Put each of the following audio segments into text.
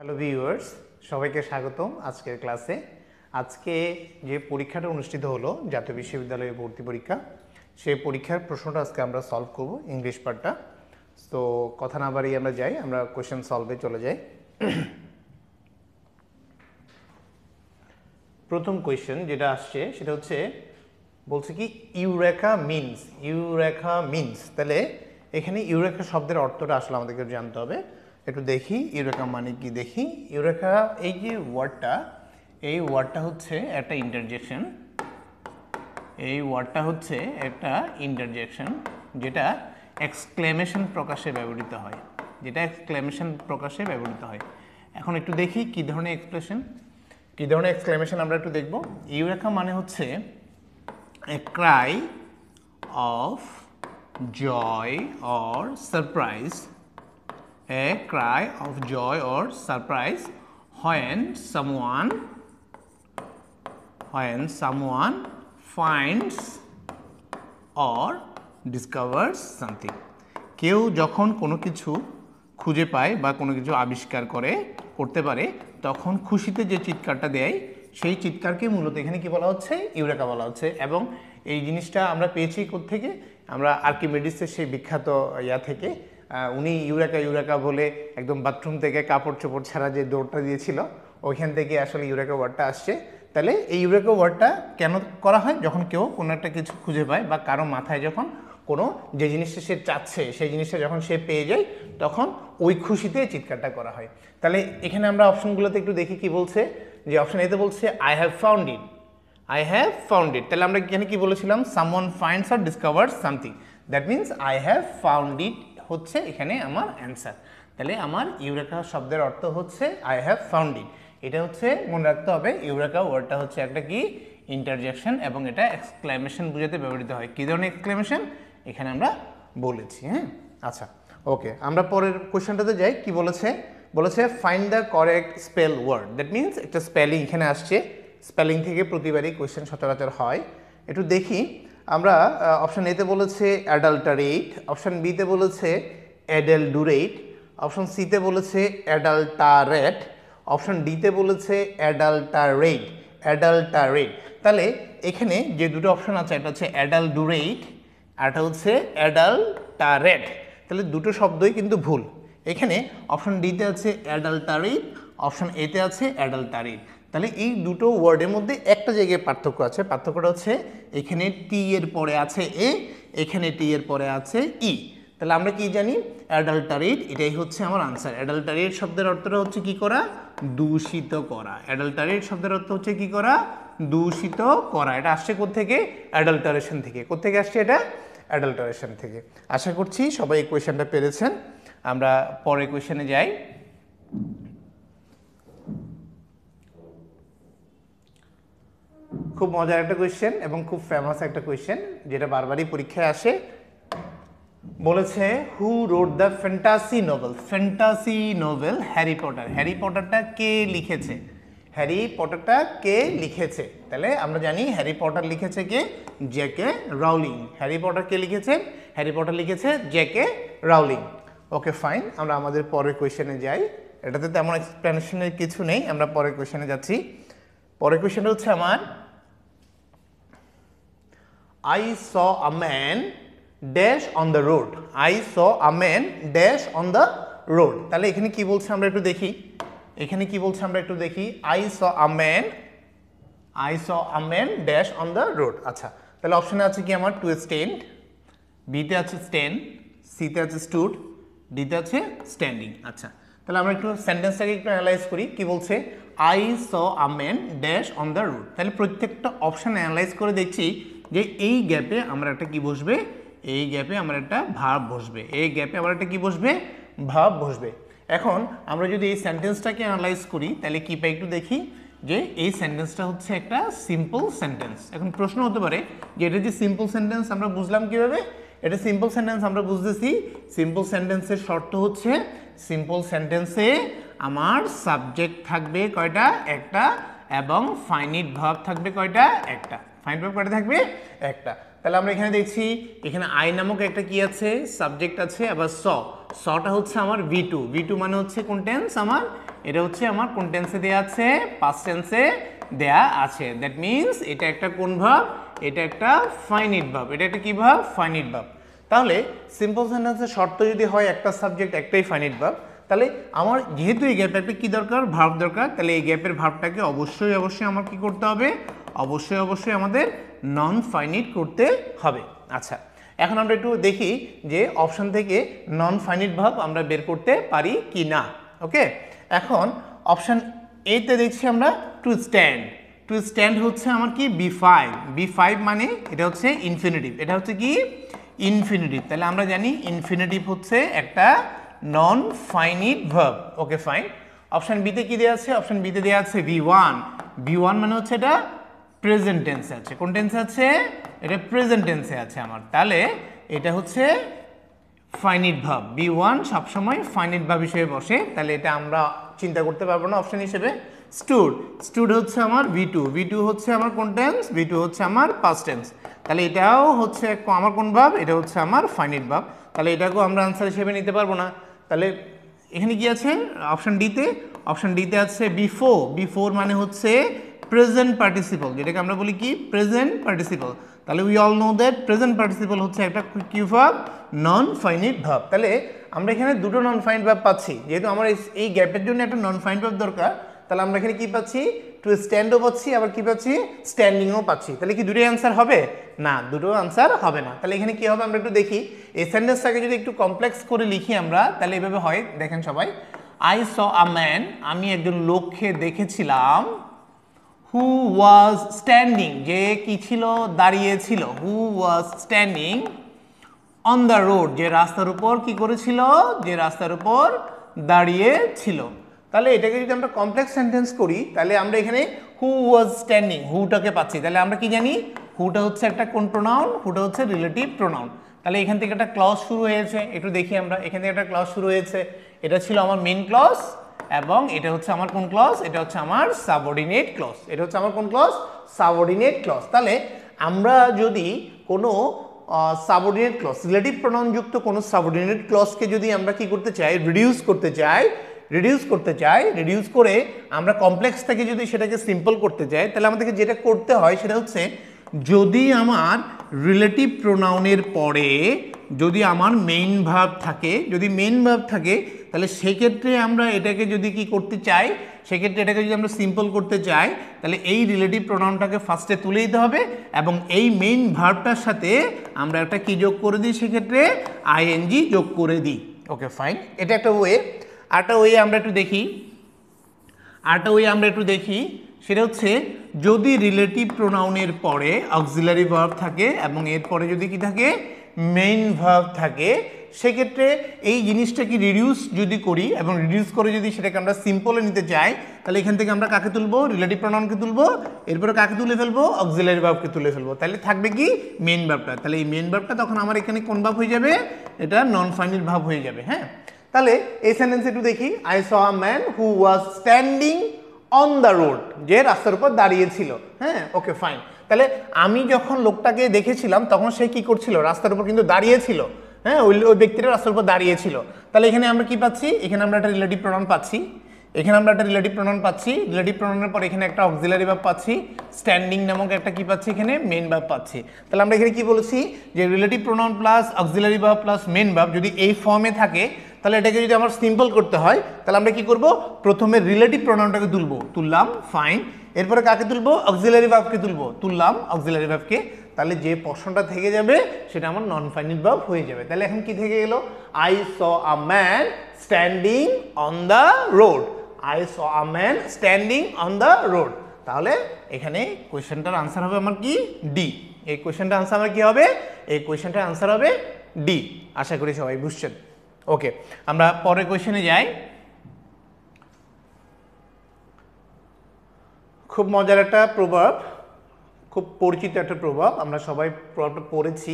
Hello viewers, সবাইকে স্বাগতম আজকের ক্লাসে। আজকে যে পরীক্ষাটা অনুষ্ঠিত হলো জাতীয় বিশ্ববিদ্যালয়ে ভর্তি পরীক্ষা, সেই পরীক্ষার প্রশ্নটা আজকে আমরা সলভ করব, ইংলিশ পার্টটা। তো কথা না বাড়িয়ে আমরা কোয়েশ্চেন সলভে চলে যাই। প্রথম কোয়েশ্চেন যেটা আসছে সেটা হচ্ছে বলছে কি ইউরেকা মিনস। তাহলে এখানে ইউরেকা শব্দের অর্থটা আসলে আমাদেরকে জানতে হবে। একটু দেখি ইউরেকা মানে কি দেখি। ইউরেকা এই যে ওয়ার্ডটা হচ্ছে একটা ইন্টারজেকশন। এই ওয়ার্ডটা হচ্ছে একটা ইন্টারজেকশন যেটা এক্সক্লেমেশন প্রকাশে ব্যবহৃত হয়, এখন একটু দেখি কি ধরনের এক্সক্লেমেশন আমরা একটু দেখব। ইউরেকা মানে হচ্ছে a cry of joy or surprise, when someone finds or discovers something. কেউ যখন কোনো কিছু খুঁজে পায় বা কোনো কিছু আবিষ্কার করতে পারে তখন খুশিতে যে চিৎকারটা দেয় সেই চিৎকারকে মূলত এখানে কি বলা হচ্ছে, ইউরেকা বলা হচ্ছে। এবং এই জিনিসটা আমরা পেয়েছি কোত্থেকে, আমরা আর্কিমিডিসের সেই বিখ্যাত থেকে। উনি ইউরেকা বলে একদম বাথরুম থেকে কাপড় চোপড় ছাড়া যে দৌড়টা দিয়েছিল, ওইখান থেকে আসলে ইউরেকা ওয়ার্ডটা আসছে। তাহলে এই ইউরেকা ওয়ার্ডটা কেন করা হয়, যখন কেউ কোনো একটা কিছু খুঁজে পায় বা কারো মাথায় যখন কোনো যে জিনিসটা সে চাচ্ছে সেই জিনিসটা যখন সে পেয়ে যায় তখন ওই খুশিতে চিৎকারটা করা হয়। তাহলে এখানে আমরা অপশনগুলোতে একটু দেখি কি বলছে। যে অপশন এতে বলছে আই হ্যাভ ফাউন্ড ইট। তাহলে আমরা এখানে কি বলেছিলাম, someone finds or discovers something, that means I have found it হচ্ছে এখানে আমার অ্যান্সার। তাহলে আমার ইউরেকা শব্দের অর্থ হচ্ছে আই হ্যাভ ফাউন্ড ইট। এটা হচ্ছে মনে রাখতে হবে, ইউরেকা ওয়ার্ডটা হচ্ছে একটা কি ইন্টারজেকশন এবং এটা এক্সক্লেমেশন বোঝাতে ব্যবহৃত হয়। কী ধরনের এক্সক্লেমেশন এখানে আমরা বলেছি। হ্যাঁ, আচ্ছা, ওকে, আমরা পরের কোয়েশ্চেনটাতে যাই। কি বলেছে find the correct spell word. That means একটা স্পেলিং এখানে আসছে। স্পেলিং থেকে প্রতিবারই কোয়েশ্চেন সচরাচর হয়। একটু দেখি আমরা। অপশন এতে বলেছে অ্যাডাল্টারেট, অপশন বিতে বলেছে অ্যাডালডুরেট, অপশন সিতে বলেছে অ্যাডাল্টারেট, অপশন ডিতে বলেছে অ্যাডাল্টারেট। তাহলে এখানে যে দুটো অপশন আছে, একটা হচ্ছে অ্যাডালডুরেট আর একটা হচ্ছে অ্যাডাল্টারেট। তাহলে দুটো শব্দই কিন্তু ভুল। এখানে অপশন ডিতে আছে অ্যাডাল্টারেট, অপশন এতে আছে অ্যাডাল্টারেট। তাহলে এই দুটো ওয়ার্ডের মধ্যে একটা জায়গায় পার্থক্য আছে। পার্থক্যটা হচ্ছে এখানে টি এর পরে আছে এ, এখানে টি এর পরে আছে ই। তাহলে আমরা কি জানি, অ্যাডাল্টারেট, এটাই হচ্ছে আমার আনসার। অ্যাডাল্টারেট শব্দের অর্থটা হচ্ছে কি করা, দূষিত করা। অ্যাডাল্টারেট শব্দের অর্থ হচ্ছে কি করা, দূষিত করা। এটা আসছে কোত্থেকে, অ্যাডাল্টারেশন থেকে। কোত্থেকে আসছে এটা, অ্যাডাল্টারেশন থেকে। আশা করছি সবাই এই কোয়েশ্চেনটা পেরেছেন। আমরা পরের কোয়েশ্চেনে যাই। খুব মজার একটা কোয়েশ্চেন এবং খুব ফেমাস একটা কোয়েশ্চেন, যেটা বারবারই পরীক্ষায় আসে। বলেছে who wrote the fantasy novel Harry Potter. Harry পটারটা কে লিখেছে? তাহলে আমরা জানি হ্যারি পটার লিখেছে কে, জে.কে. রাউলিং। হ্যারি পটার কে লিখেছে, হ্যারি পটার লিখেছে জে.কে. রাউলিং। ওকে, ফাইন, আমরা আমাদের পরের কোয়েশ্চেনে যাই। এটাতে তেমন এক্সপ্লেনেশনের কিছু নেই, আমরা পরের কোয়েশ্চেনে যাচ্ছি। পরের কোয়েশ্চেনটা হচ্ছে আমার I saw a man dash on the road. তাহলে এখানে কি বলছে আমরা একটু দেখি। I saw a man dash on the road. আচ্ছা, তাহলে অপশনে আছে কি আমার টু স্ট্যান্ড, বিতে আছে স্ট্যান্ড, সিতে আছে স্টুড, ডিতে আছে স্ট্যান্ডিং। আচ্ছা, তাহলে আমরা একটু সেন্টেন্সটাকে একটু অ্যানালাইজ করি। কি বলছে, I saw a man dash on the road। তাহলে প্রত্যেকটা অপশন অ্যানালাইজ করে দেখছি যে এই গ্যাপে আমরা একটা কি বসবে, ভাব বসবে। এখন আমরা যদি এই সেন্টেন্সটাকে অ্যানালাইজ করি তাহলে কি পাই একটু দেখি। যে এই সেন্টেন্সটা হচ্ছে একটা সিম্পল সেন্টেন্স। এখন প্রশ্ন হতে পারে যে এটা যে সিম্পল সেন্টেন্স আমরা বুঝলাম কিভাবে। এটা সিম্পল সেন্টেন্স আমরা বুঝতেছি, সিম্পল সেন্টেন্সের শর্ত হচ্ছে সিম্পল সেন্টেন্সে আমার সাবজেক্ট থাকবে কয়টা, একটা, এবং ফাইনিট ভার্ব থাকবে কয়টা, একটা। ফাইনিট ভার্ব কয়টা থাকবে, একটা। তাহলে আমরা এখানে দেখছি এখানে আই নামক একটা কি আছে, সাবজেক্ট আছে। আবার সটা হচ্ছে আমার V2 মানে হচ্ছে কোন টেন্স, আমার এটা হচ্ছে আমার কোন টেন্সে দেয়া আছে, পাস্ট টেন্সে দেয়া আছে। দ্যাট মিন্স এটা একটা কোন ভার্ব, এটা একটা ফাইনিট ভার্ব। এটা একটা কি ভার্ব, ফাইনিট ভার্ব। তাহলে সিম্পল সেন্টেন্সের শর্ত যদি হয় একটা সাবজেক্ট একটাই ফাইনিট ভার্ব, তাহলে আমার যেহেতু এই গ্যাপে একটা কি দরকার, ভার্ব দরকার, তাহলে এই গ্যাপের ভার্বটাকে অবশ্যই আমার কি করতে হবে, অবশ্যই আমাদের নন ফাইনিট করতে হবে। আচ্ছা, এখন আমরা একটু দেখি যে অপশন থেকে নন ফাইনিট ভার্ব আমরা বের করতে পারি কি না। ওকে, এখন অপশন এতে দেখছি আমরা টু স্ট্যান্ড। টু স্ট্যান্ড হচ্ছে আমার কি B5। B5 মানে এটা হচ্ছে ইনফিনিটিভ, এটা হচ্ছে কি ইনফিনিটিভ। তাহলে আমরা জানি ইনফিনিটিভ হচ্ছে একটা non finite verb. Okay fine. Option বিতে কি দেওয়া আছে, অপশন বিতে দেওয়া আছে V1। V1 মানে হচ্ছে এটা প্রেজেন্ট টেন্সে আছে। কোন টেন্সে আছে, এটা প্রেজেন্ট টেন্সে আছে আমার। তাহলে এটা হচ্ছে ফাইনিট ভার্ব। B1 সবসময় ফাইনিট ভার্ব হিসেবে বসে, তাহলে এটা আমরা চিন্তা করতে পারবো না অপশন হিসেবে। স্টুড, স্টুড হচ্ছে আমার V2। V2 হচ্ছে আমার কোন টেন্স, V2 হচ্ছে আমার পাস্ট টেন্স। তাহলে এটাও হচ্ছে আমার কোন ভার্ব, এটা হচ্ছে আমার ফাইনিট ভার্ব। তাহলে এটাকেও আমরা আনসার হিসেবে নিতে পারবো না। তাহলে এখানে কি আছে অপশন ডিতে, অপশন ডিতে আছে B4। B4 মানে হচ্ছে প্রেজেন্ট পার্টিসিপল, যেটাকে আমরা বলি কি প্রেজেন্ট পার্টিসিপল। তাহলে we all know that present participle হচ্ছে একটা কি ভার্ব, নন ফাইনিট ভার্ব। তাহলে আমরা এখানে দুটো নন ফাইনিট ভার্ব পাচ্ছি। যেহেতু আমার এই গ্যাপের জন্য একটা নন ফাইনিট ভার্ব দরকার, তাহলে আমরা এখানে কি পাচ্ছি, টু স্ট্যান্ডও পাচ্ছি, আবার কি পাচ্ছি, স্ট্যান্ডিংও পাচ্ছি। তাহলে কি দুটোই অ্যান্সার হবে না, দুটো অ্যান্সার হবে না। তাহলে এখানে কি হবে আমরা একটু দেখি। এই সেন্টেন্সটাকে যদি একটু কমপ্লেক্স করে লিখি আমরা, তাহলে এভাবে হয়, দেখেন সবাই। আই স আ ম্যান, আমি একজন লোককে দেখেছিলাম, হু ওয়াজ স্ট্যান্ডিং, যে কি ছিল, দাঁড়িয়ে ছিল, who was standing on the road, যে রাস্তার উপর কি করেছিল, যে রাস্তার উপর দাঁড়িয়ে ছিল। তাহলে এটাকে যদি আমরা কমপ্লেক্স সেন্টেন্স করি, তাহলে আমরা এখানে হু ওয়াজ স্ট্যান্ডিং, হুটাকে পাচ্ছি। তাহলে আমরা কি জানি, হুটা হচ্ছে একটা কোন প্রোনাউন, হুটা হচ্ছে রিলেটিভ প্রোনাউন। তাহলে এখান থেকে একটা ক্লজ শুরু হয়েছে, একটু দেখি আমরা। এখান থেকে একটা ক্লজ শুরু হয়েছে, এটা ছিল আমার মেইন ক্লজ, এবং এটা হচ্ছে আমার কোন ক্লজ, এটা হচ্ছে আমার সাবঅর্ডিনেট ক্লজ। এটা হচ্ছে আমার কোন ক্লজ, সাবঅর্ডিনেট ক্লজ। তাহলে আমরা যদি কোনো সাবঅর্ডিনেট ক্লজ, রিলেটিভ প্রোনাউন যুক্ত কোনো সাবঅর্ডিনেট ক্লজকে যদি আমরা কি করতে চাই, রিডিউস করতে চাই, রিডিউস করে আমরা কমপ্লেক্স থেকে যদি সেটাকে সিম্পল করতে চাই, তাহলে আমাদেরকে যেটা করতে হয় সেটা হচ্ছে, যদি আমার রিলেটিভ প্রোনাউনের পরে যদি আমার মেইন ভার্ব থাকে, যদি মেইন ভার্ব থাকে, তাহলে সেক্ষেত্রে আমরা এটাকে যদি কি করতে চাই, সেক্ষেত্রে এটাকে যদি আমরা সিম্পল করতে চাই, তাহলে এই রিলেটিভ প্রোনাউনটাকে ফার্স্টে তুলে দিতে হবে, এবং এই মেইন ভার্বটার সাথে আমরা একটা কি যোগ করে দিই, সেক্ষেত্রে আইএনজি যোগ করে দিই। ওকে ফাইন, এটা একটা ওয়ে। আরেকটা ওয়ে আমরা একটু দেখি, সেটা হচ্ছে, যদি রিলেটিভ প্রোনাউনের পরে অক্সিলারি ভার্ব থাকে এবং এরপরে যদি কি থাকে, মেইন ভার্ব থাকে, সেক্ষেত্রে এই জিনিসটাকে রিডিউস যদি করি এবং রিডিউস করে যদি সেটাকে আমরা সিম্পলে নিতে চাই, তাহলে এখান থেকে আমরা কাকে তুলবো, রিলেটিভ প্রোনাউনকে তুলবো, এরপরে কাকে তুলে ফেলবো, অক্সিলারি ভার্বকে তুলে ফেলবো। তাহলে থাকবে কি মেইন ভার্বটা। তাহলে এই মেইন ভার্বটা তখন আমার এখানে কোন ভার্ব হয়ে যাবে, এটা নন ফাইনাল ভার্ব হয়ে যাবে। হ্যাঁ, তাহলে এই সেন্টেন্স একটু দেখি। I saw a man who was standing on the road, যে রাস্তার উপর দাঁড়িয়ে ছিল। হ্যাঁ, ওকে ফাইন। তাহলে আমি যখন লোকটাকে দেখেছিলাম তখন সে কি করছিল, রাস্তার উপর কিন্তু দাঁড়িয়ে ছিল। হ্যাঁ, ওই ব্যক্তিটা রাস্তার উপর দাঁড়িয়ে ছিল। তাহলে এখানে আমরা কি পাচ্ছি, এখানে আমরা একটা রিলেটিভ প্রোনাউন পাচ্ছি, রিলেটিভ প্রোনাউনের পর এখানে একটা অক্সিলারি ভার্ব পাচ্ছি, স্ট্যান্ডিং নামক একটা কি পাচ্ছি, এখানে মেইন ভার্ব পাচ্ছি। তাহলে আমরা এখানে কি বলেছি, যে relative pronoun plus auxiliary verb plus main verb যদি এই ফর্মে থাকে, তাহলে এটাকে যদি আমার সিম্পল করতে হয়, তাহলে আমরা কি করব, প্রথমে রিলেটিভ প্রোনাউনটাকে তুললাম, ফাইন। এরপরে কাকে তুলবো, অক্সিলারি ভার্বকে তুললাম অক্সিলারি ভার্বকে। তাহলে যে পোরশনটা থেকে যাবে সেটা আমার নন ফাইনাল ভার্ব হয়ে যাবে। তাহলে এখন কি থেকে গেল, I saw a man standing on the road, I saw a man standing on the road. তাহলে এখানে কোয়েশ্চেনটার আনসার হবে আমার কি, ডি। এই কোয়েশ্চেনটার আনসার আমার কি হবে, এই কোয়েশ্চেনটার আনসার হবে ডি। আশা করি সবাই বুঝছেন। ওকে, আমরা পরের কোয়েশ্চেনে যাই। খুব মজার একটা প্রভাব, খুব পরিচিত একটা প্রভাব, আমরা সবাই প্রভাবটা পড়েছি।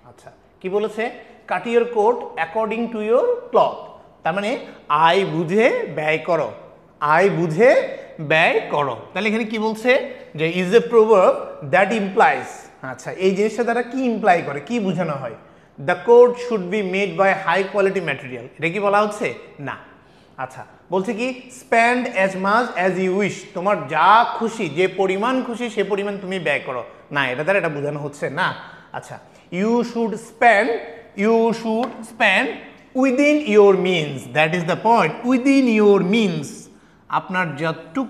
আচ্ছা, কি বলেছে, cut your coat according to your cloth. তার মানে আয় বুঝে ব্যয় করো, আয় বুঝে ব্যয় করো। তাহলে এখানে কি বলছে, যে ইজ এ প্রভাব দ্যাট ইমপ্লাইজ। আচ্ছা, এই জিনিসটা দ্বারা কি ইমপ্লাই করে, কি বোঝানো হয়, the coat should be made by high quality material, এটা কি বলা হচ্ছে না। আচ্ছা, বলছে কি spend as much as you wish, তোমার যা খুশি, যে পরিমাণ খুশি সে পরিমাণ তুমি ব্যয় করো। না, এটা দ্বারা এটা বোঝানো হচ্ছে না। আচ্ছা, you should spend within your means, that is the point, within your means, আপনার যতটুক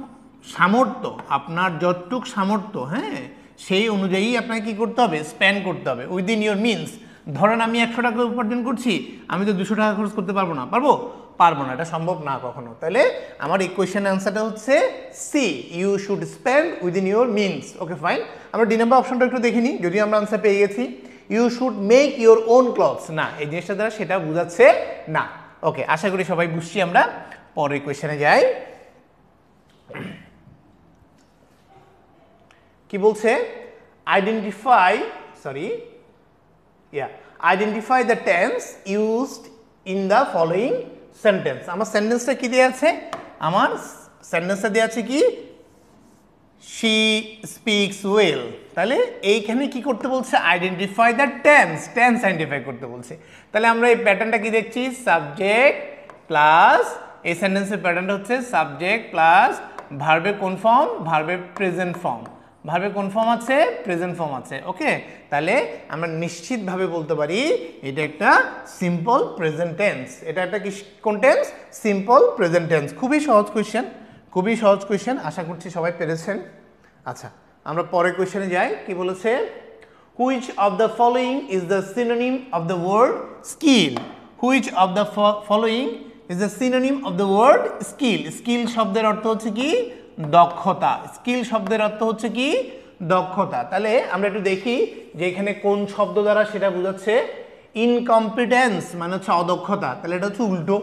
সামর্থ্য, হ্যাঁ, সেই অনুযায়ী আপনাকে কি করতে হবে, স্পেন্ড করতে হবে উইদিন ইউর মিনস। ধরেন আমি 100 টাকা উপার্জন করছি, আমি তো 200 টাকা খরচ করতে পারবো না, পারবো না, এটা সম্ভব না কখনো। তাহলে আমার এই কোয়েশ্চেনের অ্যান্সারটা হচ্ছে C, you should spend within your means. Okay fine, আমরা ডি নাম্বার অপশনটা একটু দেখে নিই, যদিও আমরা আনসার পেয়ে গেছি। You should make your own clothes, না, এই জিনিসটা দ্বারা সেটা বোঝাচ্ছে না। ওকে, আশা করি সবাই বুঝছি। আমরা পরের কোয়েশ্চেনে যাই। কি বলছে, identify the tense used in the following sentence. আমার সেন্টেন্সটা কি দেওয়া আছে, কি, শি স্পিক্স ওয়েল। তাহলে এইখানে কি করতে বলছে, আইডেন্টিফাই দ্য টেন্স আইডেন্টিফাই করতে বলছে। তাহলে আমরা এই প্যাটার্নটা কি দেখছি, সাবজেক্ট প্লাস, এই সেন্টেন্সের প্যাটার্নটা হচ্ছে সাবজেক্ট প্লাস ভার্বের কোন ফর্ম, ভার্বের প্রেজেন্ট ফর্ম, ভার্বে কোন ফর্ম আছে, প্রেজেন্ট ফর্ম আছে। ওকে, তাহলে আমরা নিশ্চিতভাবে বলতে পারি এটা একটা সিম্পল প্রেজেন্ট টেন্স। এটা একটা কি কোন টেন্স, সিম্পল প্রেজেন্ট টেন্স। খুবই সহজ কোয়েশ্চেন, আশা করছি সবাই পেরেছেন। আচ্ছা, আমরা পরের কোয়েশ্চেনে যাই। কি বলেছে, which of the following is the synonym of the word skill, which of the following is the synonym of the word skill. Skill শব্দের অর্থ হচ্ছে কি, দক্ষতা। স্কিল শব্দের অর্থ হচ্ছে কি, দক্ষতা। তাহলে আমরা একটু দেখি যে এখানে কোন শব্দ দ্বারা সেটা বোঝাচ্ছে। ইনকম্পিটেন্স মানে হচ্ছে অদক্ষতা, তাহলে এটা হচ্ছে উল্টো।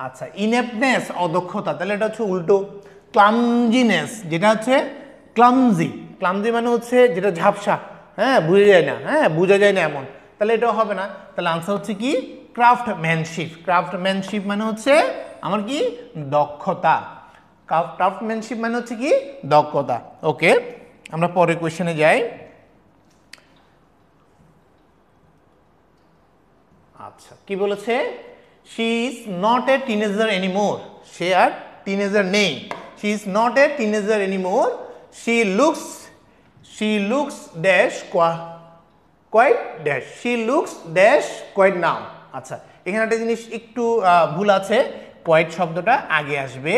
আচ্ছা, ইনএপ্টনেস অদক্ষতা, তাহলে এটা হচ্ছে উল্টো। ক্লামজিনেস, যেটা হচ্ছে ক্লামজি মানে হচ্ছে যেটা ঝাপসা, হ্যাঁ, বোঝা যায় না এমন, তাহলে এটাও হবে না। তাহলে আনসার হচ্ছে কি, ক্রাফটম্যানশিপ মানে হচ্ছে আমার কি, দক্ষতা। ক্রাফটম্যানশিপ মানে হচ্ছে কি, দক্ষতা। ওকে, আমরা পরের কোয়েশ্চেনে যাই। আচ্ছা, কি বলেছে, she is not a teenager anymore, সে আর টিনেজার নেই। She is not a teenager anymore, she looks dash quite now. আচ্ছা, এখানে একটা জিনিস একটু ভুল আছে, কোয়াইট শব্দটা আগে আসবে,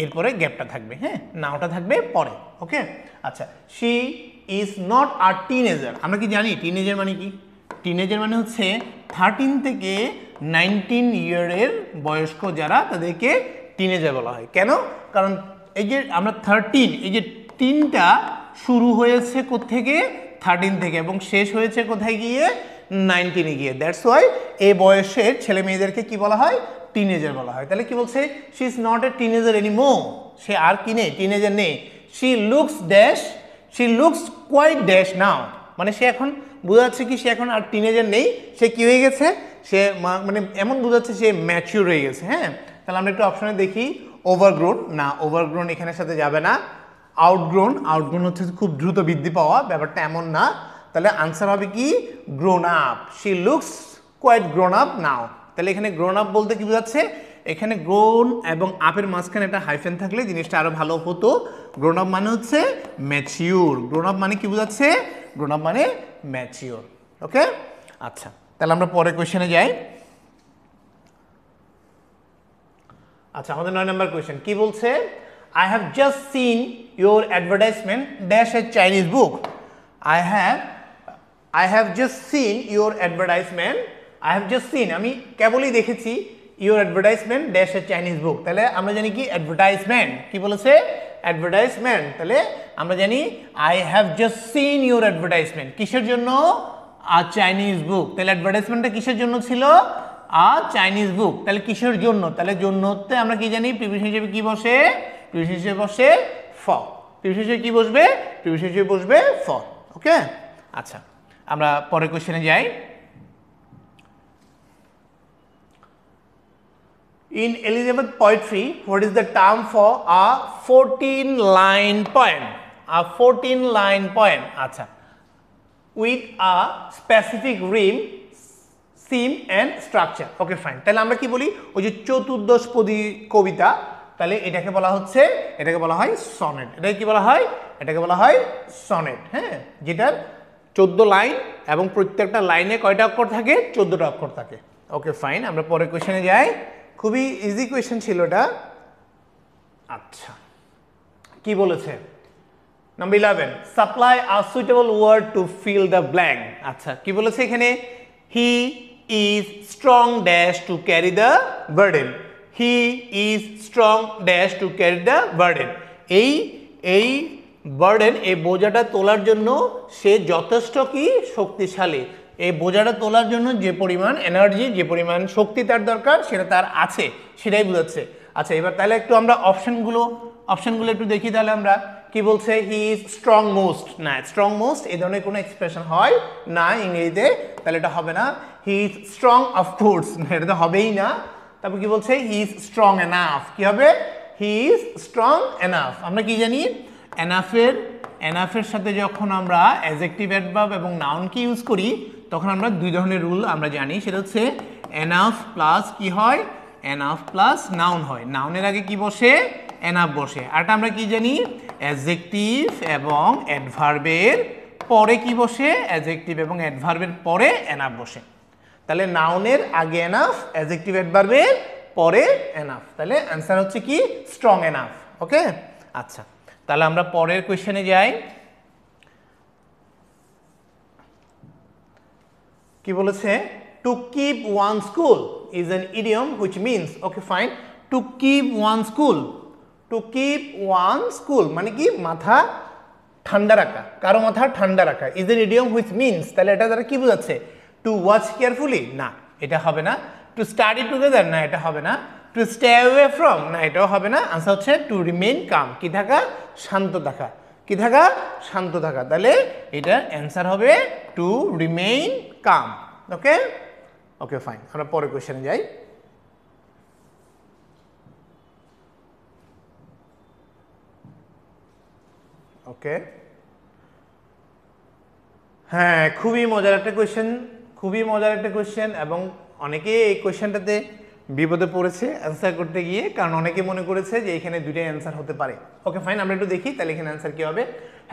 এরপরে গ্যাপটা থাকবে, হ্যাঁ, নাওটা থাকবে পরে। ওকে, আচ্ছা, she is not a teenager. আমরা কি জানি টিনেজার মানে কি, টিনেজার মানে হচ্ছে 13 থেকে 19 ইয়ারের বয়স্ক যারা, তাদেরকে টিনেজার বলা হয়। কেন, কারণ এই যে আমরা 13, এই যে 3টা শুরু হয়েছে কোত্থেকে, 13 থেকে, এবং শেষ হয়েছে কোথায় গিয়ে, 19-এ গিয়ে। দ্যাটস ওয়াই এই বয়সের ছেলে মেয়েদেরকে কি বলা হয়, টিনেজার বলা হয়। তাহলে কি বলছে, she is not a teenager anymore, সে আর কি নেই, টিনেজার নেই। She looks quite dash now, মানে সে এখন বোঝাচ্ছে কি, সে এখন আর টিনেজার নেই, সে কি হয়ে গেছে, সে মানে এমন বোঝাচ্ছে সে ম্যাচিউর হয়ে গেছে। হ্যাঁ, তাহলে আমরা একটু অপশনে দেখি, ওভারগ্রোন, না, ওভারগ্রোন এখানের সাথে যাবে না। আউটগ্রোন হচ্ছে খুব দ্রুত বৃদ্ধি পাওয়া, ব্যাপারটা এমন না। তাহলে আনসার হবে কি, grown up. She looks quite grown up now. তাহলে এখানে গ্রোন আপ বলতে কি বোঝাচ্ছে, এখানে গ্রোন এবং আপের মাঝখানে একটা হাইফেন থাকলে জিনিসটা আরো ভালো হতো। গ্রোন আপ মানে হচ্ছে ম্যাচিউর, গ্রোন আপ মানে কি বোঝাচ্ছে, গ্রোন আপ মানে ম্যাচিউর। ওকে, আচ্ছা, তাহলে আমরা পরের কোয়েশ্চেনে যাই। আচ্ছা, আমাদের 9 নম্বর কোয়েশ্চেন কি বলছে, I have just seen your advertisement dash a Chinese book. I have just seen your advertisement. I have just seen, আমি কেবলই দেখেছি, your advertisement dash a Chinese book. তাহলে আমরা জানি কি, অ্যাডভার্টাইজমেন্ট, কি বলেছে, অ্যাডভার্টাইজমেন্ট। তাহলে আমরা জানি I have just seen your advertisement, কিসের জন্য, a Chinese book। তাহলে অ্যাডভার্টাইজমেন্টটা কিসের জন্য ছিল, a Chinese book। তাহলে কিসের জন্য, তাহলে জন্যতে আমরা কি জানি, প্রিপোজিশন হিসেবে কি বসে, প্রিপোজিশন হিসেবে বসে ফর, প্রিপোজিশন হিসেবে কি বসবে, প্রিপোজিশন হিসেবে বসবে ফর। ওকে, আচ্ছা, আমরা পরের কোশ্চেনে যাই। In Elizabeth poetry, what is the term for a 14-line poem? A 14-line poem, আচ্ছা, with a specific rhyme SIM and structure. Okay fine, তাহলে আমরা কি বলি ওই যে চতুর্দশপদী কবিতা, তাহলে এটাকে বলা হচ্ছে, এটাকে বলা হয় সনেট। এটাকে কি বলা হয়? এটাকে বলা হয় সনেট। হ্যাঁ, যেটার 14 লাইন এবং প্রত্যেকটা লাইনে কয়টা অক্ষর থাকে? 14টা অক্ষর থাকে। ওকে ফাইন, আমরা পরের কোয়েশ্চেনে যাই। খুবই ইজি কোয়েশ্চেন ছিল এটা। আচ্ছা, কি বলেছে? Number 11, supply a suitable word to fill the blank. আচ্ছা, কি বলেছে এখানে? He is strong dash to carry the burden. He is strong dash to carry the burden. এই বার্ডেন, এই বোঝাটা তোলার জন্য সে যথেষ্ট কি শক্তিশালী। এই বোঝাটা তোলার জন্য যে পরিমাণ এনার্জি, যে পরিমাণ শক্তি তার দরকার সেটা তার আছে, সেটাই বোঝাচ্ছে। আচ্ছা, এবার তাহলে একটু আমরা অপশনগুলো একটু দেখি। তাহলে আমরা কি বলছে? হি ইজ স্ট্রং মোস্ট। না, স্ট্রং মোস্ট এই ধরনের কোনো এক্সপ্রেশন হয় না ইংরেজিতে, তাহলে এটা হবে না। হি ইজ স্ট্রং অফকোর্স, এটা তো হবেই না। তারপর কি বলছে? হি ইজ স্ট্রং এনাফ। কি হবে? হি ইজ স্ট্রং এনাফ। আমরা কি জানি? এনাফের সাথে যখন আমরা অ্যাডজেক্টিভ অ্যাডভার্ব এবং নাউনকে ইউজ করি তখন আমরা দুই ধরনের রুল আমরা জানি। সেটা হচ্ছে এনাফ প্লাস কি হয়? এনাফ প্লাস নাউন হয়। নাউনের আগে কি বসে? এনাফ বসে। আরটা আমরা কি জানি? অ্যাডজেক্টিভ এবং অ্যাডভার্বের পরে কি বসে? অ্যাডজেক্টিভ এবং অ্যাডভার্বের পরে এনাফ বসে। তাহলে নাউনের আগে এনাফ, অ্যাডজেক্টিভ অ্যাডভার্বের পরে এনাফ। তাহলে অ্যান্সার হচ্ছে কি? Strong enough. ওকে, আচ্ছা, তাহলে আমরা পরের কোয়েশ্চেনে যাই। কি বলেছে? To keep one school is an idiom which means. Okay fine, to keep one school, to keep one school মানে কি? মাথা ঠান্ডা রাখা, কারো মাথা ঠান্ডা রাখা। Is an idiom which means, তাহলে এটা দ্বারা কি বোঝাচ্ছে? টু ওয়াচ কেয়ারফুলি, না এটা হবে না। টু স্টাডি টুগেদার, না এটা হবে না। টু স্টে অ্যাওয়ে ফ্রম, না এটাও হবে না। আনসার হচ্ছে টু রিমেইন কাম, কি থাকা? শান্ত থাকা। কি থাকা? শান্ত থাকা। তাহলে এটার অ্যান্সার হবে to remain calm. Okay, okay fine, আমরা পরের কোয়েশ্চেনে যাই। ওকে, হ্যাঁ, খুবই মজার একটা কোয়েশ্চেন, খুবই মজার একটা কোয়েশ্চেন, এবং অনেকে এই কোয়েশ্চেনটাতে বিপদে পড়েছে অ্যান্সার করতে গিয়ে, কারণ অনেকে মনে করেছে যে এখানে দুইটাই অ্যান্সার হতে পারে। ওকে ফাইন, আমরা একটু দেখি তাহলে এখানে অ্যান্সার কি হবে।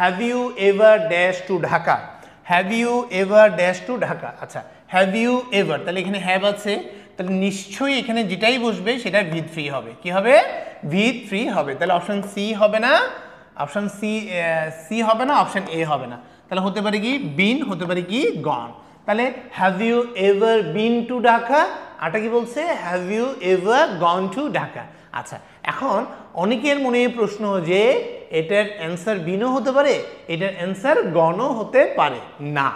Have you ever dash to Dhaka? Have you ever dash to Dhaka. আচ্ছা, হ্যাভ ইউ এভার, তাহলে এখানে হ্যাভ আছে, তাহলে নিশ্চয়ই এখানে যেটাই বসবে সেটা ভিদ ফ্রি হবে। কি হবে? ভিদ ফ্রি হবে। তাহলে অপশন সি হবে না, অপশন সি হবে না, অপশন এ হবে না। তাহলে হতে পারে কি? বিন, হতে পারে কি? গন। তাহলে have you ever been to Dhaka, আটা কি বলছে? Have you ever gone to Dhaka. আচ্ছা, এখন অনেকের মনে প্রশ্ন যে এটার অ্যান্সার বিনও হতে পারে, এটার অ্যান্সার গনও হতে পারে না।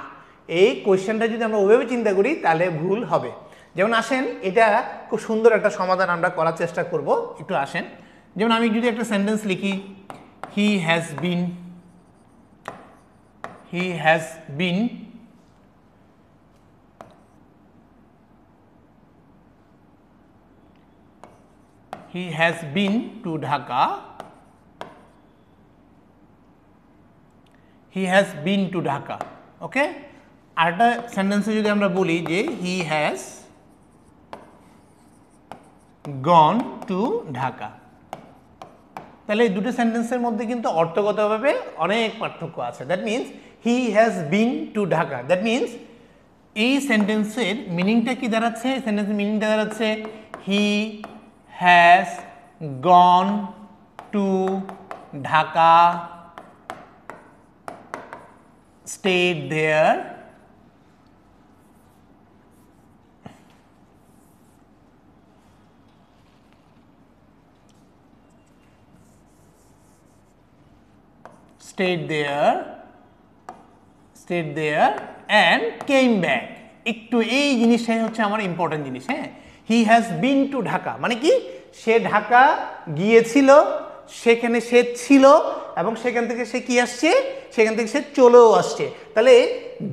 এই কোয়েশ্চেনটা যদি আমরা ওইভাবে চিন্তা করি তাহলে ভুল হবে। যেমন আসেন, এটা খুব সুন্দর একটা সমাধান আমরা করার চেষ্টা করব। একটু আসেন, যেমন আমি যদি একটা সেন্টেন্স লিখি, হি has bin, he has been to Dhaka, he has been to Dhaka. ওকে, আরেকটা সেন্টেন্সে যদি আমরা বলি যে he has gone to Dhaka, তাহলে এই দুটো সেন্টেন্সের মধ্যে কিন্তু অর্থগতভাবে অনেক পার্থক্য আছে। That means he has been to Dhaka, that means এই সেন্টেন্সের মিনিংটা কি দাঁড়াচ্ছে? সেন্টেন্সের মিনিংটা দাঁড়াচ্ছে he has gone to Dhaka, stayed there, stayed there and came back. একটু এই জিনিসটাই হচ্ছে আমার ইম্পর্টেন্ট জিনিস। হ্যাঁ, হি হ্যাজ বিন টু ঢাকা মানে কি? সে ঢাকা গিয়েছিল, সেখানে সে ছিল, এবং সেখান থেকে সে কি আসছে? সেখান থেকে সে চলেও আসছে। তাহলে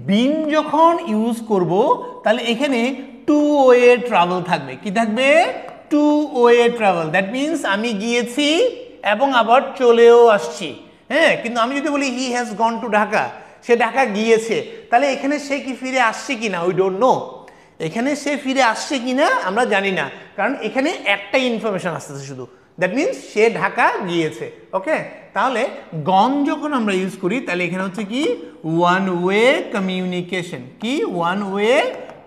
বিন যখন ইউজ করব তাহলে এখানে টু ওয়ে ট্রাভেল থাকবে। কি থাকবে? Two way travel. That means আমি গিয়েছি এবং আবার চলেও আসছি। হ্যাঁ, কিন্তু আমি যদি বলি he has gone to Dhaka, সে ঢাকা গিয়েছে, তাহলে এখানে সে কি ফিরে আসছে কিনা উই ডোন্ট নো। এখানে সে ফিরে আসছে কিনা আমরা জানি না, কারণ এখানে একটাই ইনফরমেশন আসতেছে শুধু, দ্যাট মিনস সে ঢাকা গিয়েছে। ওকে, তাহলে গন যখন আমরা ইউজ করি তাহলে এখানে হচ্ছে কি ওয়ান ওয়ে কমিউনিকেশন, কি ওয়ান ওয়ে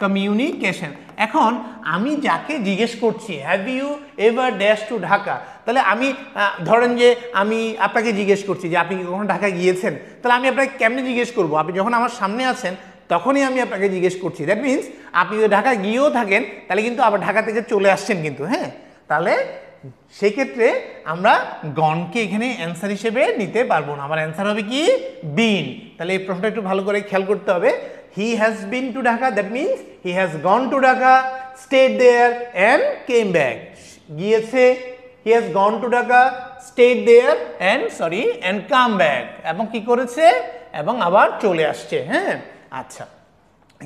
কমিউনিকেশন। এখন আমি যাকে জিজ্ঞেস করছি have you ever dash to Dhaka, তাহলে আমি ধরেন যে আমি আপনাকে জিজ্ঞেস করছি যে আপনি কি কখনো ঢাকা গিয়েছেন, তাহলে আমি আপনাকে কেমনে জিজ্ঞেস করবো? আপনি যখন আমার সামনে আছেন তখনই আমি আপনাকে জিজ্ঞেস করছি, দ্যাট মিনস আপনি যদি ঢাকা গিয়েও থাকেন তাহলে কিন্তু আবার ঢাকা থেকে চলে আসছেন কিন্তু, হ্যাঁ। তাহলে সেক্ষেত্রে আমরা গনকে এখানে অ্যান্সার হিসেবে নিতে পারবো না, আমার অ্যান্সার হবে কি বিন। তাহলে এই প্রশ্নটা একটু ভালো করে খেয়াল করতে হবে। He has been to Dhaka, that means he has gone to Dhaka, stayed there and came back. গিয়েছে, he has gone to Dhaka, stayed there and come back, এবং কি করেছে, এবং আবার চলে আসছে, হ্যাঁ। আচ্ছা,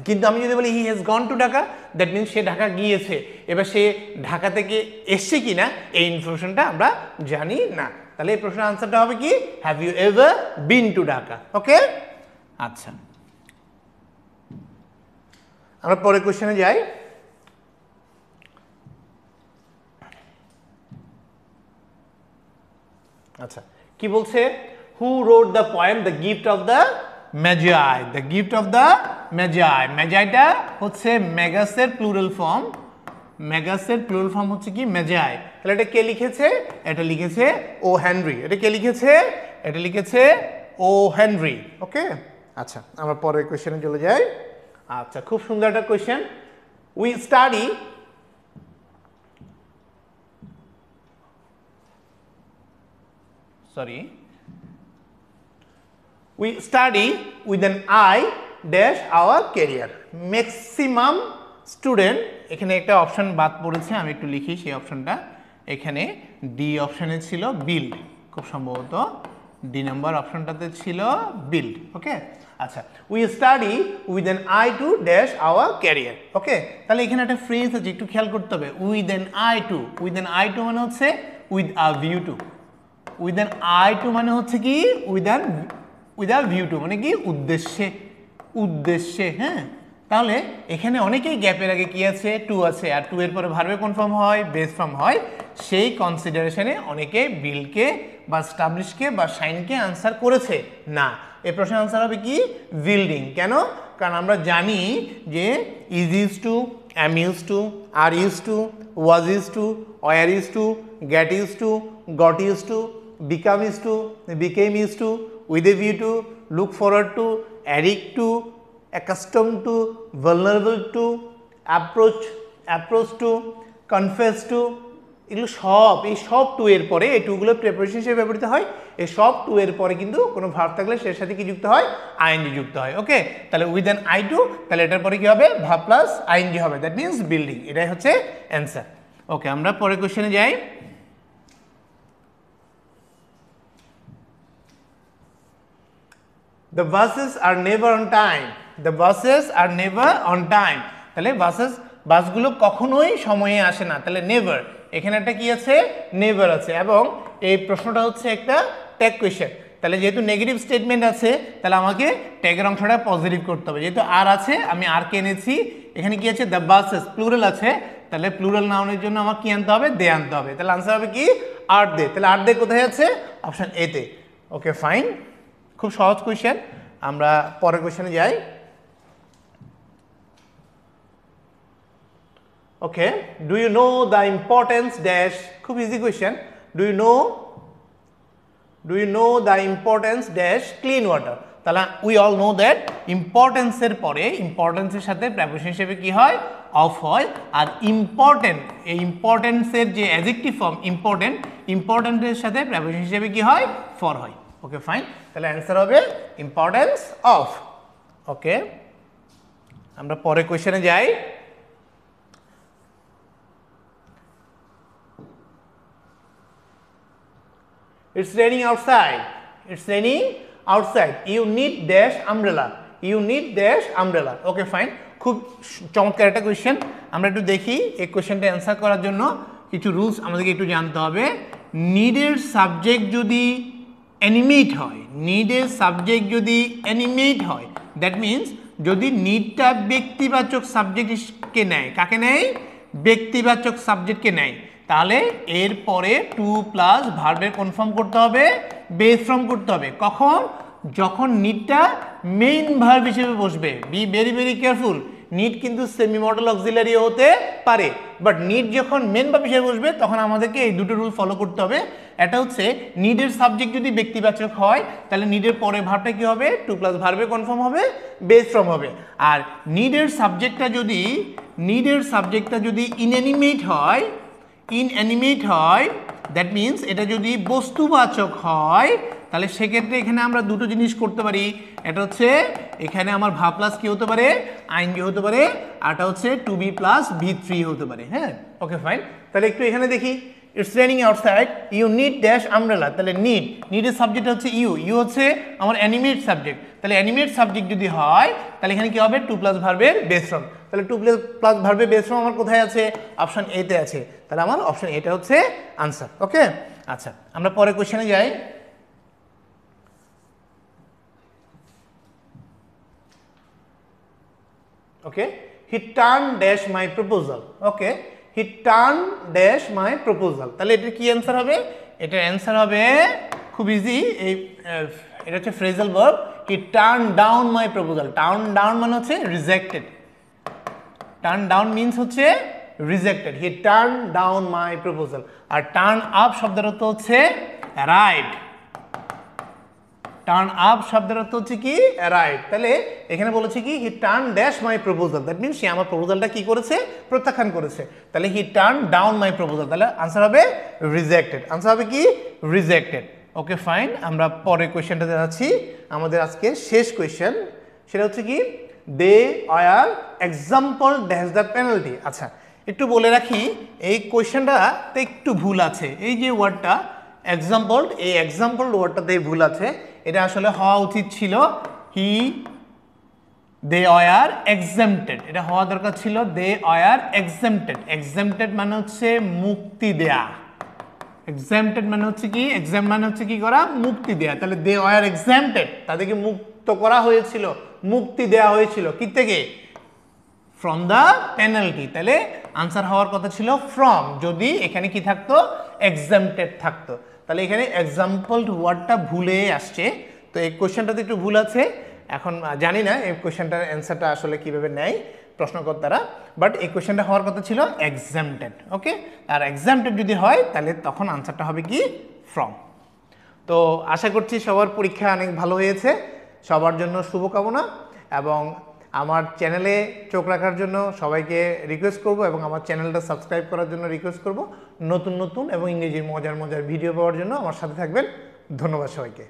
কিন্তু আমি যদি বলি he has gone to Dhaka, that means সে ঢাকা গিয়েছে। এবার সে ঢাকা থেকে এসছে কিনা এই ইনফরমেশনটা আমরা জানি না। তাহলে এই প্রশ্নের আনসারটা হবে কি have you ever been to Dhaka. Okay, আচ্ছা, আমরা পরের কোশ্চেনে যাই। আচ্ছা, কি বলছে? Who wrote the poem the gift of the Magi, the gift of the Magi. ম্যাজাইটা হচ্ছে ম্যাগাসের প্লুরাল ফর্ম, ম্যাগাসের প্লুরাল ফর্ম হচ্ছে কি ম্যাজাই। তাহলে এটা কে লিখেছে? এটা লিখেছে ও হেনরি। এটা কে লিখেছে? এটা লিখেছে ও হেনরি। ওকে, আচ্ছা, আমরা পরের কোশ্চেনে চলে যাই। আচ্ছা, খুব সুন্দর একটা question. We study we study with an eye dash our career. Maximum student, এখানে একটা অপশন বাদ পড়েছে, আমি একটু লিখি সেই অপশনটা। এখানে ডি অপশনে ছিল বিল্ড, খুব সম্ভবত ডি নাম্বার অপশনটাতে ছিল বিল্ড। ওকে, আচ্ছা, we study with an eye to dash our career. Okay, তাহলে এখানে একটা ফ্রেজ আছে, একটু খেয়াল করতে হবে। With an eye to, with an eye to মানে হচ্ছে with a view to, with an eye to মানে হচ্ছে কি উইথ আ ভিউ টু মানে কি উদ্দেশ্যে, উদ্দেশ্যে, হ্যাঁ। তাহলে এখানে অনেকেই গ্যাপের আগে কি আছে? টু আছে, আর টু এর পরে ভার্বে কোন ফর্ম হয়? বেস ফর্ম হয়। সেই কনসিডারেশনে অনেকে বিলকে বা স্টাবলিশকে বা শাইনকে আনসার করেছে না। এই প্রশ্নের আনসার হবে কি বিল্ডিং। কেন? কারণ আমরা জানি যে is use to, am used to, are used to, was used to, were used to, get used to, got used to, become used to, became used to, with a view to, look forward to, addict to, accustomed to, vulnerable to, approach to, confess to, এগুলো সব, এই সব two এর পরে, এই টুগুলো preposition হিসেবে ব্যবহৃত হয়। এই সব টু এর পরে কিন্তু কোনো ভার্ব থাকলে সেটার সাথে কি যুক্ত হয়? আইএনজি যুক্ত হয়। ওকে, তাহলে উইথ অ্যান আই টু, তাহলে এটার পরে কি হবে? ভার্ব প্লাস আইএনজি হবে, দ্যাট মিনস বিল্ডিং। এটাই হচ্ছে অ্যান্সার। ওকে, আমরা পরের কোশ্চেনে যাই। The buses are never on time. The buses are never on time. তাহলে বাসগুলো কখনোই সময়ে আসে না। তাহলে নেভার, এখানে একটা কি আছে? নেভার আছে, এবং এই প্রশ্নটা হচ্ছে একটা ট্যাগ কোয়েশ্চেন। তাহলে যেহেতু নেগেটিভ স্টেটমেন্ট আছে, তাহলে আমাকে ট্যাগের অংশটা পজিটিভ করতে হবে। যেহেতু আর আছে, আমি আর কে এনেছি। এখানে কি আছে? দ্য বাসেস, প্লুরাল আছে, তাহলে প্লুরাল নাউনের জন্য আমার কি আনতে হবে? দে আনতে হবে। তাহলে আনসার হবে কি? আর দে। তাহলে আর দে কোথায় আছে? অপশন এ তে। ওকে, ফাইন, খুব সহজ কোয়েশ্চেন। আমরা পরের কোয়েশ্চেনে যাই। Okay, do you know the importance dash? খুব easy question. Do you know the importance dash clean water? তাহলে উই অল নো দ্যাট ইম্পর্টেন্সের পরে, ইম্পর্টেন্সের সাথে প্রেপোজিশন হিসেবে কি হয়? অফ হয়। আর ইম্পর্টেন্ট, এই ইম্পর্টেন্সের যে অ্যাডজেক্টিভ ফর্ম ইম্পর্টেন্ট, ইম্পর্টেন্টের সাথে প্রেপোজিশন হিসেবে কি হয়? ফর হয়। ওকে, ফাইন, তাহলে অ্যান্সার হবে ইম্পর্টেন্স অফ। ওকে, আমরা পরের কোয়েশ্চেনে যাই। It's raining outside. It's raining outside. You need dash umbrella. You need dash umbrella. Okay, fine. খুব চমৎকার একটা কোয়েশ্চেন। আমরা একটু দেখি এই কোয়েশ্চেনটা অ্যান্সার করার জন্য কিছু রুলস আমাদেরকে একটু জানতে হবে। নিডের সাবজেক্ট যদি অ্যানিমেট হয়, নিডের সাবজেক্ট যদি অ্যানিমেট হয়, দ্যাট মিনস যদি নিডটা ব্যক্তিবাচক সাবজেক্টকে নেয়, কাকে নেয়? ব্যক্তিবাচক সাবজেক্টকে নেয়, তাহলে এর পরে টু প্লাস ভার্বের কনফার্ম করতে হবে, বেস ফর্ম করতে হবে। কখন? যখন নিডটা মেইন ভার্ব হিসেবে বসবে। Be very very careful, need কিন্তু সেমি মডেল অক্সিলারি হতে পারে, বাট নিড যখন মেন ভার্ব হিসেবে বসবে তখন আমাদেরকে এই দুটো রুল ফলো করতে হবে। এটা হচ্ছে নিডের সাবজেক্ট যদি ব্যক্তিবাচক হয় তাহলে নিডের পরে ভার্বটা কি হবে? টু প্লাস ভার্বে কনফার্ম হবে, বেস ফর্ম হবে। আর নিডের সাবজেক্টটা যদি ইনঅ্যানিমেট হয়, দ্যাট মিনস এটা যদি বস্তুবাচক হয়, তাহলে সেক্ষেত্রে এখানে আমরা দুটো জিনিস করতে পারি। এটা হচ্ছে এখানে আমার ভার্ব প্লাস কি হতে পারে? আইএনজি হতে পারে, আরটা হচ্ছে টু বি প্লাস V3 হতে পারে। হ্যাঁ, ওকে ফাইন। তাহলে একটু এখানে দেখি, it's raining outside, you need dash umbrella. তাহলে নিডের সাবজেক্ট হচ্ছে ইউ হচ্ছে আমার অ্যানিমেট সাবজেক্ট। তাহলে অ্যানিমেট সাবজেক্ট যদি হয় তাহলে এখানে কি হবে? টু প্লাস ভার্বের বেস ফর্ম। তাহলে টু প্লাস ভার্বের বেস ফর্ম আমার কোথায় আছে? অপশন এতে আছে। তাহলে আমার অপশন এটা হচ্ছে আনসার। ওকে, আচ্ছা আমরা পরের কোশ্চেনে যাই। Okay, he turn dash my proposal. Okay, he turn dash my proposal. তাহলে এটার কি অ্যান্সার হবে? এটার অ্যান্সার হবে খুব ইজি, এটা হচ্ছে phrasal verb. He turn down my proposal. Turn down মানে হচ্ছে রিজেক্টেড। টার্ন ডাউন মিনস হচ্ছে rejected. He turn down my proposal. আর টার্ন আপ শব্দের অর্থ হচ্ছে অ্যারাইভড। টার্ন আপ শব্দের অর্থ হচ্ছে কি? অ্যারাইভ। তাহলে এখানে বলেছে কি? He turn dash my proposal, that means সে আমার প্রপোজালটা কি করেছে? প্রত্যাখ্যান করেছে। তাহলে he turn down my proposal, তাহলে আনসার হবে রিজেক্টেড। আনসার হবে কি? রিজেক্টেড। ওকে ফাইন, আমরা পরের কোয়েশ্চেনটাতে যাচ্ছি। আমাদের আজকে শেষ কোয়েশ্চেন, সেটা হচ্ছে কি? দে আর এক্সাম্পল ড্যাশ দ্য পেনাল্টি। আচ্ছা একটু বলে রাখি, এই কোয়েশ্চেনটাতে একটু ভুল আছে। এই যে ওয়ার্ডটা এক্সাম্পল, এই এক্সাম্পল ওয়ার্ডটাতে ভুল আছে। এটা আসলে হওয়া উচিত ছিল দে আর এক্সাম্পটেড। এটা হওয়া দরকার ছিল দে আর এক্সাম্পটেড। এক্সাম্পটেড মানে হচ্ছে মুক্তি দেয়া। এক্সাম্পটেড মানে হচ্ছে কি? এক্সাম মানে হচ্ছে কি করা? মুক্তি দেয়া। তাহলে দে আর এক্সাম্পটেড, তাদেরকে মুক্ত করা হয়েছিল, মুক্তি দেয়া হয়েছিল কি থেকে? From the penalty. তাহলে আনসার হওয়ার কথা ছিল ফ্রম, যদি এখানে কি থাকতো? এক্সাম্পটেড থাকতো। তাহলে এখানে এক্সাম্পল ওয়ার্ডটা ভুলে আসছে, তো এই কোয়েশ্চেনটাতে একটু ভুল আছে। এখন জানি না এই কোয়েশ্চেনটার অ্যান্সারটা আসলে কিভাবে নেয় প্রশ্নকর্তারা, বাট এই কোয়েশ্চেনটা হওয়ার কথা ছিল এক্সাম্পটেড। ওকে, আর এক্সাম্পটেড যদি হয় তাহলে তখন আনসারটা হবে কি? ফ্রম। তো আশা করছি সবার পরীক্ষা অনেক ভালো হয়েছে, সবার জন্য শুভকামনা। এবং আমার চ্যানেলে চোখ রাখার জন্য সবাইকে রিকোয়েস্ট করব, এবং আমার চ্যানেলটা সাবস্ক্রাইব করার জন্য রিকোয়েস্ট করব। নতুন নতুন এবং ইংরেজির মজার মজার ভিডিও পাওয়ার জন্য আমার সাথে থাকবেন। ধন্যবাদ সবাইকে।